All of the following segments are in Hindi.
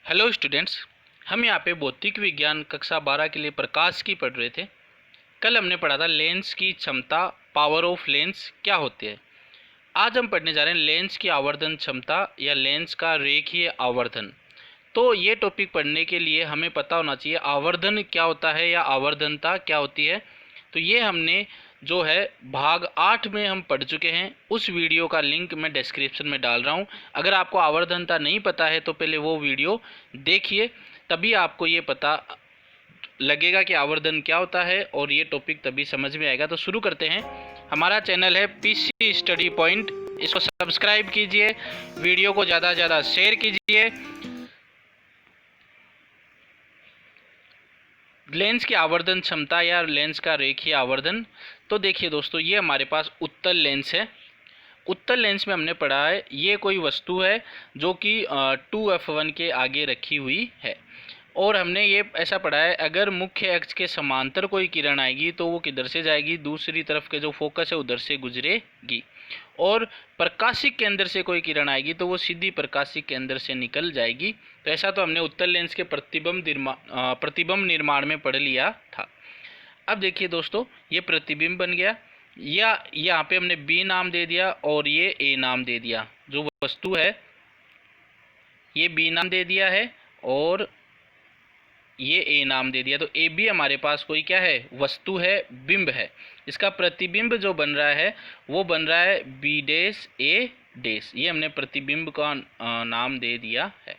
हेलो स्टूडेंट्स, हम यहाँ पे भौतिक विज्ञान कक्षा 12 के लिए प्रकाश की पढ़ रहे थे। कल हमने पढ़ा था लेंस की क्षमता, पावर ऑफ लेंस क्या होती है। आज हम पढ़ने जा रहे हैं लेंस की आवर्धन क्षमता या लेंस का रेखीय आवर्धन। तो ये टॉपिक पढ़ने के लिए हमें पता होना चाहिए आवर्धन क्या होता है या आवर्धनता क्या होती है। तो ये हमने जो है भाग 8 में हम पढ़ चुके हैं। उस वीडियो का लिंक मैं डिस्क्रिप्शन में डाल रहा हूँ। अगर आपको आवर्धनता नहीं पता है तो पहले वो वीडियो देखिए, तभी आपको ये पता लगेगा कि आवर्धन क्या होता है और ये टॉपिक तभी समझ में आएगा। तो शुरू करते हैं। हमारा चैनल है पीसी स्टडी पॉइंट, इसको सब्सक्राइब कीजिए, वीडियो को ज़्यादा से ज़्यादा शेयर कीजिए। लेंस की आवर्धन क्षमता या लेंस का रेखीय आवर्धन। तो देखिए दोस्तों, ये हमारे पास उत्तल लेंस है। उत्तल लेंस में हमने पढ़ा है ये कोई वस्तु है जो कि 2f1 के आगे रखी हुई है, और हमने ये ऐसा पढ़ा है अगर मुख्य अक्ष के समांतर कोई किरण आएगी तो वो किधर से जाएगी, दूसरी तरफ के जो फोकस है उधर से गुजरेगी, और प्रकाशिक केंद्र से कोई किरण आएगी तो वो सीधी प्रकाशिक केंद्र से निकल जाएगी। तो ऐसा तो हमने उत्तल लेंस के प्रतिबिंब निर्माण में पढ़ लिया था। अब देखिए दोस्तों, ये प्रतिबिंब बन गया, या यहाँ पे हमने बी नाम दे दिया और ये ए नाम दे दिया। जो वस्तु है ये बी नाम दे दिया है और ये ए नाम दे दिया। तो ए बी हमारे पास कोई क्या है, वस्तु है, बिंब है। इसका प्रतिबिंब जो बन रहा है वो बन रहा है बी डैश ए डैश। ये हमने प्रतिबिंब का नाम दे दिया है।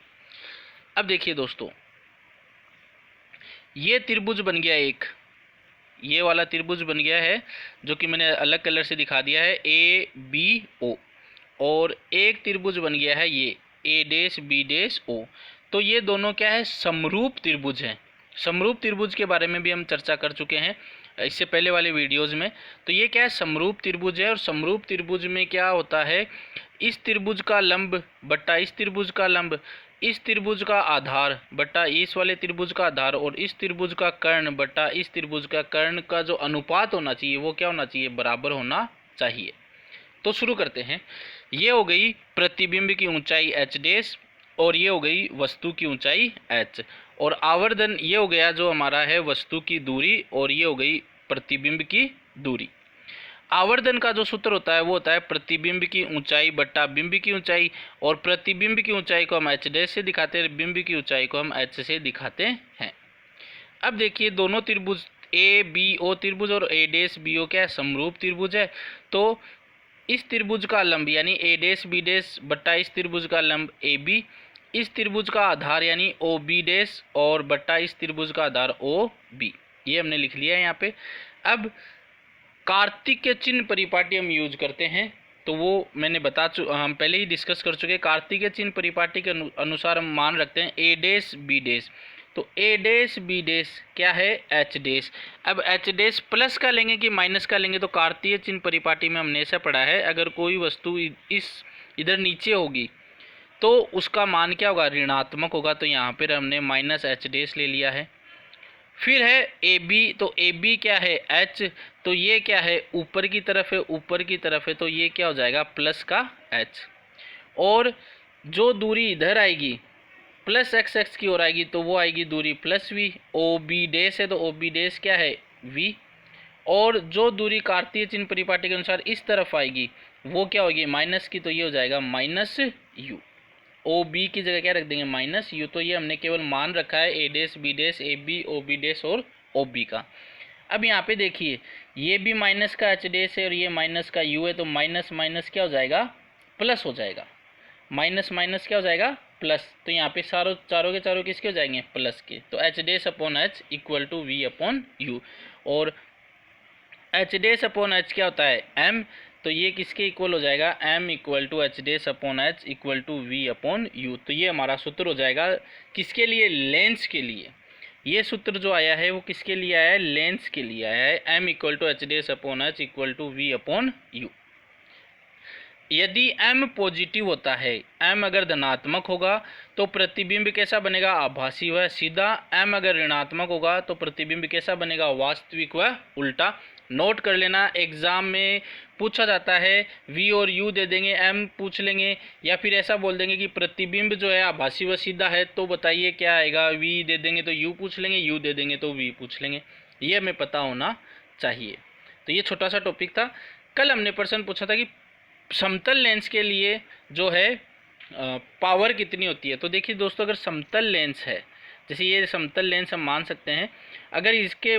अब देखिए दोस्तों, ये त्रिभुज बन गया एक, ये वाला त्रिभुज बन गया है जो कि मैंने अलग कलर से दिखा दिया है, ए बी ओ, और एक त्रिभुज बन गया है ये ए डैश बी डैश ओ। तो ये दोनों क्या है, समरूप त्रिभुज हैं। समरूप त्रिभुज के बारे में भी हम चर्चा कर चुके हैं इससे पहले वाले वीडियोज़ में। तो ये क्या है, समरूप त्रिभुज है। और समरूप त्रिभुज में क्या होता है, इस त्रिभुज का लंब बट्टा इस त्रिभुज का लंब, इस त्रिभुज का आधार बट्टा इस वाले त्रिभुज का आधार, और इस त्रिभुज का कर्ण बट्टा इस त्रिभुज का कर्ण का जो अनुपात होना चाहिए वो क्या होना चाहिए, बराबर होना चाहिए। तो शुरू करते हैं। ये हो गई प्रतिबिंब की ऊंचाई एच डैश, और ये हो गई वस्तु की ऊंचाई h, और आवर्धन ये हो गया जो हमारा है वस्तु की दूरी, और ये हो गई प्रतिबिंब की दूरी। आवर्धन का जो सूत्र होता है वो होता है प्रतिबिंब की ऊंचाई बट्टा बिंब की ऊंचाई, और प्रतिबिंब की ऊंचाई को हम h डैश से दिखाते हैं, बिंब की ऊंचाई को हम h से दिखाते हैं। अब देखिए दोनों त्रिभुज ए बी ओ त्रिभुज और ए डैश बी ओ क्या है, समरूप त्रिभुज है। तो इस त्रिभुज का लंब यानी ए डैश बी डैश बट्टा इस त्रिभुज का लंब ए बी, इस त्रिभुज का आधार यानी ओ बी डैश और बट्टा इस त्रिभुज का आधार ओ बी, ये हमने लिख लिया है यहाँ पे। अब कार्तिक के चिन्ह परिपाटी हम यूज करते हैं, तो वो मैंने हम पहले ही डिस्कस कर चुके हैं। कार्तिक के चिन्ह परिपाटी के अनुसार हम मान रखते हैं ए डैश बी डैश। तो ए डैश बी डैश क्या है, एच डैश। अब एच डैश प्लस का लेंगे कि माइनस का लेंगे, तो कार्तीय चिन्ह परिपाटी में हमने ऐसा पढ़ा है अगर कोई वस्तु इधर नीचे होगी तो उसका मान क्या होगा, ऋणात्मक होगा। तो यहाँ पर हमने माइनस एच डैश ले लिया है। फिर है ए बी, तो ए बी क्या है, एच, तो ये क्या है, ऊपर की तरफ है, ऊपर की तरफ है, तो ये क्या हो जाएगा, प्लस का एच। और जो दूरी इधर आएगी प्लस एक्स एक्स की ओर आएगी तो वो आएगी दूरी plus V. O B dash है तो ओ बी डैश क्या है, वी। और जो दूरी कार्तीय चिन्ह परिपाटी के अनुसार इस तरफ आएगी वो क्या होगी, माइनस की, तो ये हो जाएगा माइनस यू। ओ बी की जगह क्या रख देंगे, माइनस यू। तो ये हमने केवल मान रखा है A dash B dash A B O B dash और ओ बी का। अब यहाँ पे देखिए ये भी माइनस का एच डैश है और ये माइनस का यू है, तो माइनस माइनस क्या हो जाएगा, प्लस हो जाएगा। माइनस माइनस क्या हो जाएगा, प्लस। तो यहाँ पे चारों के चारों किसके हो जाएंगे, प्लस के। तो H dash upon H equal to V upon U, और एच डैश अपॉन एच क्या होता है, एम। तो ये किसके इक्वल हो जाएगा, m equal to H dash upon H equal to V upon U. तो ये हमारा सूत्र हो जाएगा किसके लिए, लेंस के लिए। ये सूत्र जो आया है वो किसके लिए आया है, लेंस के लिए आया है, m equal to H dash upon H equal to V upon U. यदि m पॉजिटिव होता है, m अगर धनात्मक होगा तो प्रतिबिंब कैसा बनेगा, आभासी व सीधा। m अगर ऋणात्मक होगा तो प्रतिबिंब कैसा बनेगा, वास्तविक व उल्टा। नोट कर लेना, एग्ज़ाम में पूछा जाता है v और u दे देंगे, m पूछ लेंगे, या फिर ऐसा बोल देंगे कि प्रतिबिंब जो है आभासी व सीधा है, तो बताइए क्या आएगा। v दे देंगे तो u पूछ लेंगे, u दे देंगे तो v पूछ लेंगे। ये हमें पता होना चाहिए। तो ये छोटा सा टॉपिक था। कल हमने प्रश्न पूछा था कि समतल लेंस के लिए जो है पावर कितनी होती है। तो देखिए दोस्तों, अगर समतल लेंस है, जैसे ये समतल लेंस हम मान सकते हैं, अगर इसके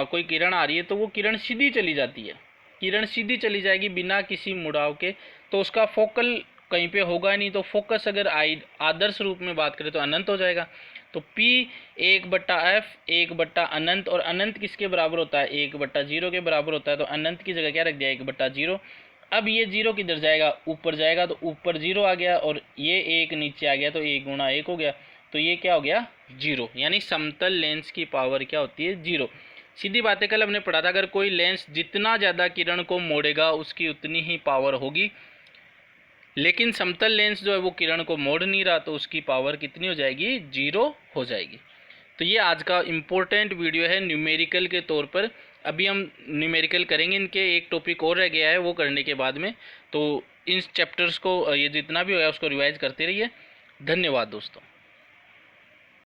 कोई किरण आ रही है तो वो किरण सीधी चली जाती है, किरण सीधी चली जाएगी बिना किसी मुड़ाव के, तो उसका फोकल कहीं पे होगा नहीं। तो फोकस अगर आदर्श रूप में बात करें तो अनंत हो जाएगा। तो P 1/f 1/ अनंत, और अनंत किसके बराबर होता है, 1/0 के बराबर होता है। तो अनंत की जगह क्या रख दिया, 1/0। अब ये 0 किधर जाएगा, ऊपर जाएगा, तो ऊपर 0 आ गया, और ये 1 नीचे आ गया, तो 1 × 1 हो गया। तो ये क्या हो गया, 0। यानी समतल लेंस की पावर क्या होती है, 0। सीधी बात है, कल हमने पढ़ा था, अगर कोई लेंस जितना ज़्यादा किरण को मोड़ेगा उसकी उतनी ही पावर होगी, लेकिन समतल लेंस जो है वो किरण को मोड़ नहीं रहा, तो उसकी पावर कितनी हो जाएगी, 0 हो जाएगी। तो ये आज का इम्पोर्टेंट वीडियो है न्यूमेरिकल के तौर पर। अभी हम न्यूमेरिकल करेंगे, इनके एक टॉपिक और रह गया है, वो करने के बाद में। तो इन चैप्टर्स को ये जितना भी होगा उसको रिवाइज करते रहिए। धन्यवाद दोस्तों।